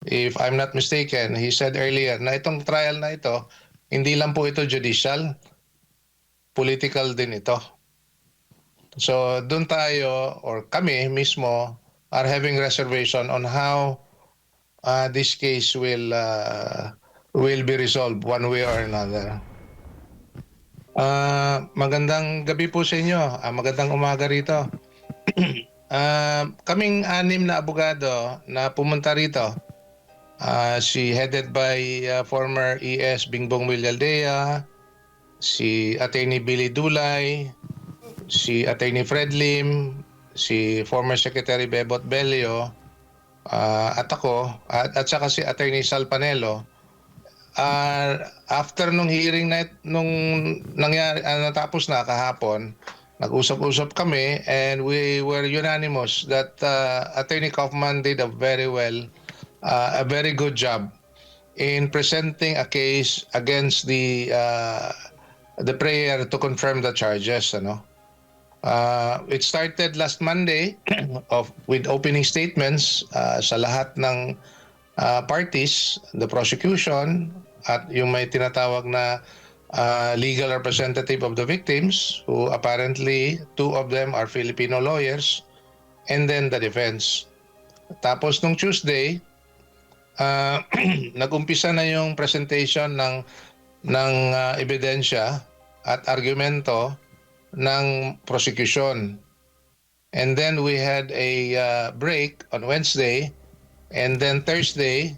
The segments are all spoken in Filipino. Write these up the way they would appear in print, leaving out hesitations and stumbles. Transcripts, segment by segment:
if I'm not mistaken, he said earlier na itong trial na ito, hindi lang po ito judicial, political din ito. So doon tayo, or kami mismo, are having reservation on how this case will be resolved one way or another. Magandang gabi po sa inyo. Magandang umaga rito. Kaming anim na abogado na pumunta rito. Si headed by former ES Bingbong Villaldea, si Attorney Billy Dulay, si Attorney Fred Lim, si former Secretary Bebot Belio, at ako, at saka si Attorney Sal Panelo. After nung hearing na nung nangyari, natapos na kahapon, nag-usap-usap kami and we were unanimous that Attorney Kaufman did a very good job in presenting a case against the prayer to confirm the charges. It started last Monday with opening statements sa lahat ng parties, the prosecution at yung may tinatawag na legal representative of the victims, who apparently two of them are Filipino lawyers, and then the defense. Tapos nung Tuesday, nag-umpisa na yung presentation ng ebidensya at argumento ng prosecution. And then we had a break on Wednesday, and then Thursday,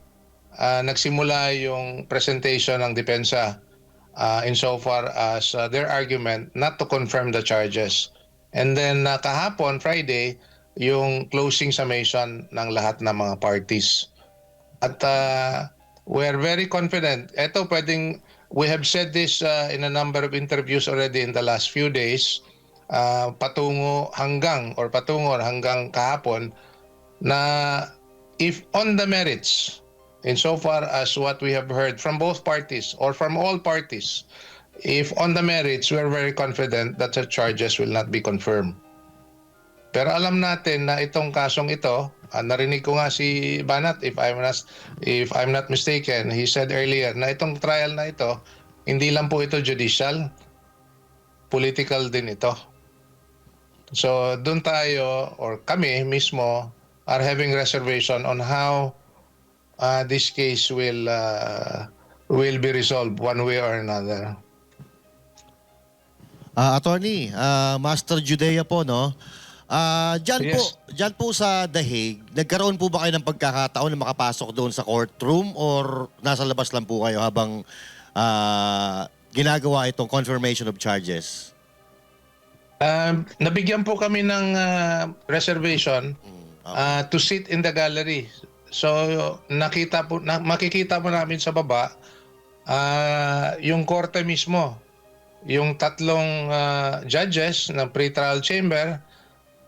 nagsimula yung presentation ng depensa insofar as their argument not to confirm the charges. And then kahapon, Friday, yung closing summation ng lahat ng mga parties. At we're very confident. We have said this in a number of interviews already in the last few days, patungo hanggang kahapon, na if on the merits, insofar as what we have heard from both parties or from all parties, if on the merits, we're very confident that the charges will not be confirmed. Pero alam natin na itong kasong ito, narinig ko nga si Banat, if I'm not mistaken, he said earlier na itong trial na ito, hindi lang po ito judicial, political din ito. So doon tayo, or kami mismo, are having reservation on how this case will be resolved one way or another. Attorney, Master Judea po, no? Diyan po sa The Hague, nagkaroon po ba kayo ng pagkakataon na makapasok doon sa courtroom or nasa labas lang po kayo habang ginagawa itong confirmation of charges? Nabigyan po kami ng reservation to sit in the gallery. So makikita po namin sa baba yung korte mismo, yung tatlong judges ng pre-trial chamber,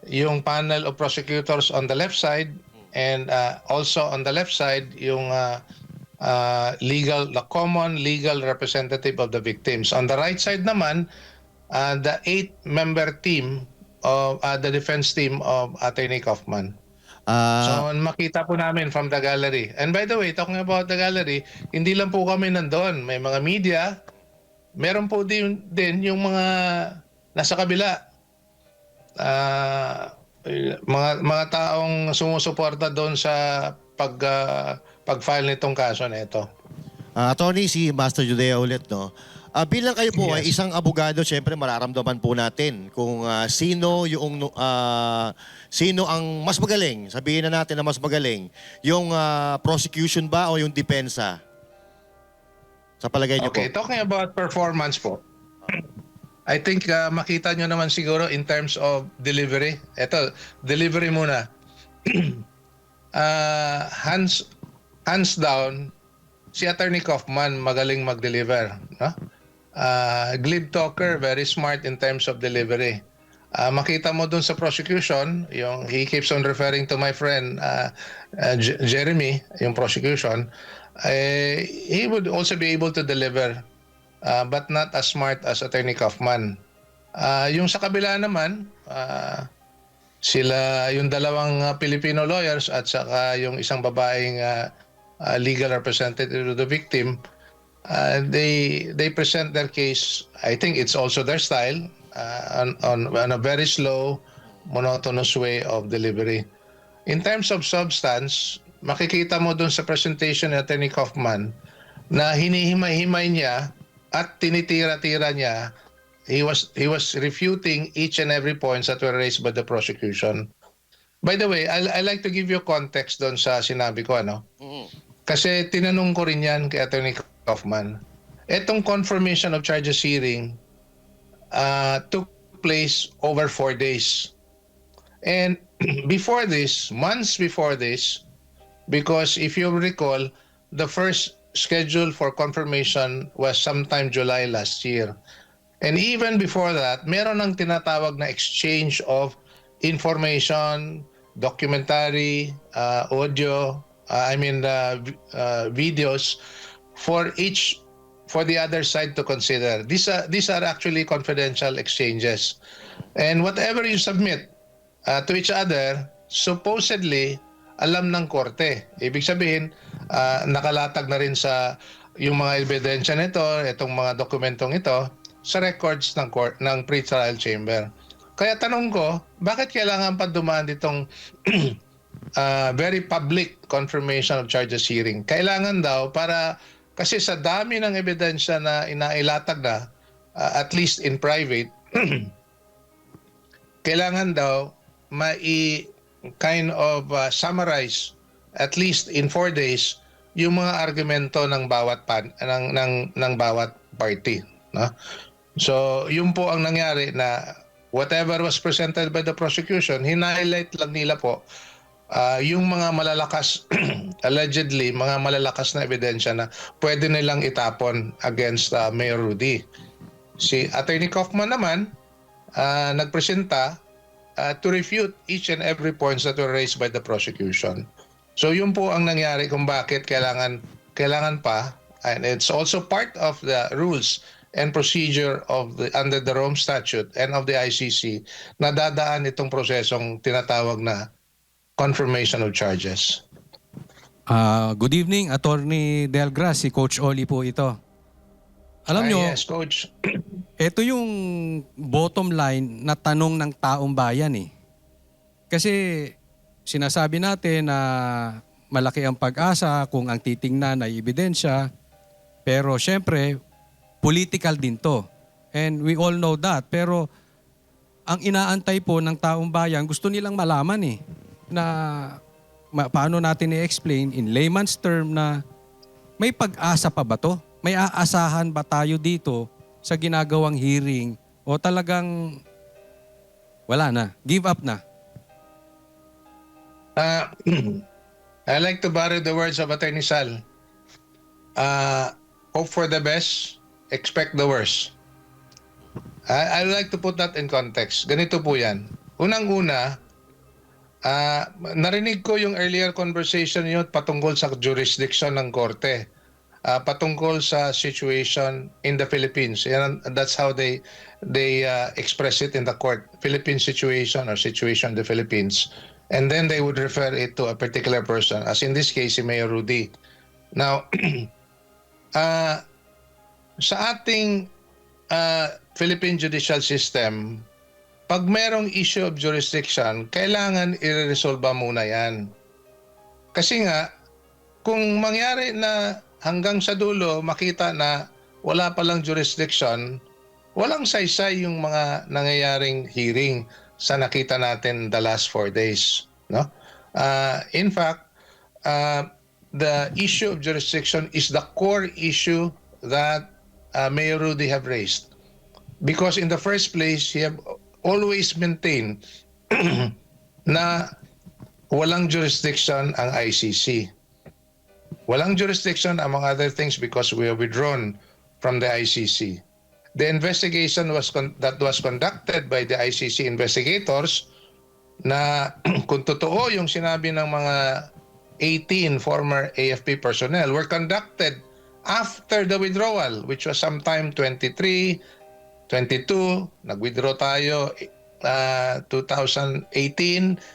yung panel of prosecutors on the left side, and also on the left side yung the common legal representative of the victims. On the right side naman, the 8-member team of the defense team of Attorney Kaufman. So makita po namin from the gallery. And by the way, talking about the gallery, hindi lang po kami nandoon. May mga media, meron po din yung mga nasa kabila. Mga taong sumusuporta doon sa pag-file nitong kaso na ito. Attorney, si Master Judea ulit, no? Bilang kayo po ay isang abogado, syempre mararamdaman po natin kung sino ang mas magaling. Sabihin na natin na mas magaling. Yung prosecution ba o yung depensa? Sa palagay niyo po. Okay, talking about performance po. I think makita nyo naman siguro in terms of delivery. Ito, delivery muna. Hands down, si Attorney Kaufman magaling mag-deliver. No? Glib talker, very smart in terms of delivery. Makita mo dun sa prosecution, he keeps on referring to my friend Jeremy, yung prosecution, he would also be able to deliver, but not as smart as Attorney Kaufman. Yung sa kabila naman, sila yung dalawang Filipino lawyers at saka yung isang babaeng legal representative of the victim, they present their case. I think it's also their style, on a very slow, monotonous way of delivery. In terms of substance, makikita mo dun sa presentation ni Attorney Kaufman na hinihimay-himay niya at tinitira-tira niya. He was refuting each and every points that were raised by the prosecution. By the way, I like to give you context doon sa sinabi ko, ano? Kasi tinanong ko rin yan kay Attorney Kaufman. Etong confirmation of charges hearing took place over 4 days. And before this, months before this, because if you recall, the first schedule for confirmation was sometime July last year. And even before that, meron ng tinatawag na exchange of information, documentary, audio, videos for the other side to consider. These are actually confidential exchanges. And whatever you submit to each other, supposedly alam ng korte. Ibig sabihin, nakalatag na rin sa yung mga ebidensya nito, itong mga dokumentong ito, sa records ng pre-trial chamber. Kaya tanong ko, bakit kailangan pa dumaan ditong very public confirmation of charges hearing? Kailangan daw para, kasi sa dami ng ebidensya na inailatag na, at least in private, kailangan daw summarize at least in 4 days yung mga argumento ng bawat ng bawat party, no? So yun po ang nangyari, na whatever was presented by the prosecution, hinighlight lang nila po yung mga malalakas allegedly mga malalakas na ebidensya na pwede nilang itapon against Mayor Rudy. Si Attorney Kaufman naman nagpresenta to refute each and every points that were raised by the prosecution. So yun po ang nangyari kung bakit kailangan pa, and it's also part of the rules and procedure of under the Rome Statute and of the ICC na dadaan itong prosesong tinatawag na confirmation of charges. Good evening, Attorney Delgras, si Coach Oli po ito. Alam nyo, Yes, Coach. ito yung bottom line na tanong ng taong bayan eh. Kasi sinasabi natin na malaki ang pag-asa kung ang titingnan ay ebidensya, pero syempre, political din to. And we all know that. Pero ang inaantay po ng taong bayan, gusto nilang malaman eh, na paano natin i-explain in layman's term na may pag-asa pa ba to? May aasahan ba tayo dito sa ginagawang hearing o talagang wala na, give up na? I like to borrow the words of Attorney Sal. Hope for the best, expect the worst. I like to put that in context. Ganito po yan. Unang-una, narinig ko yung earlier conversation yun patungkol sa jurisdiction ng korte. Patungkol sa situation in the Philippines. That's how they express it in the court. Philippine situation or situation in the Philippines. And then they would refer it to a particular person, as in this case, si Mayor Rudy. Now, sa ating Philippine judicial system, pag merong issue of jurisdiction, kailangan i-resolve muna yan. Kasi nga, kung mangyari na hanggang sa dulo makita na wala palang jurisdiction, walang saysay yung mga nangyayaring hearing sa nakita natin the last 4 days, no? In fact, the issue of jurisdiction is the core issue that Mayor Rudy have raised, because in the first place he have always maintained na walang jurisdiction ang ICC. Walang jurisdiction, among other things, because we are withdrawn from the ICC. The investigation that was conducted by the ICC investigators, na kung totoo yung sinabi ng mga 18 former AFP personnel, were conducted after the withdrawal, which was sometime 23, 22, nag-withdraw tayo 2018,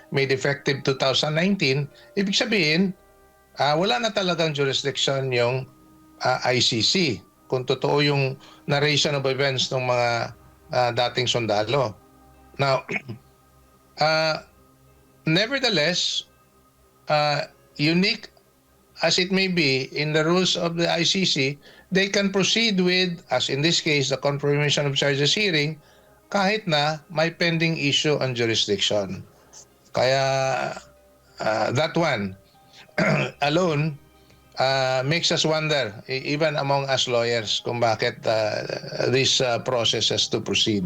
made effective 2019. Ibig sabihin, wala na talagang jurisdiction yung ICC kung totoo yung narration of events ng mga dating sundalo. Now, nevertheless, unique as it may be in the rules of the ICC, they can proceed with, as in this case, the confirmation of charges hearing, kahit na may pending issue on jurisdiction. Kaya that one alone makes us wonder, even among us lawyers, kung bakit this process has to proceed.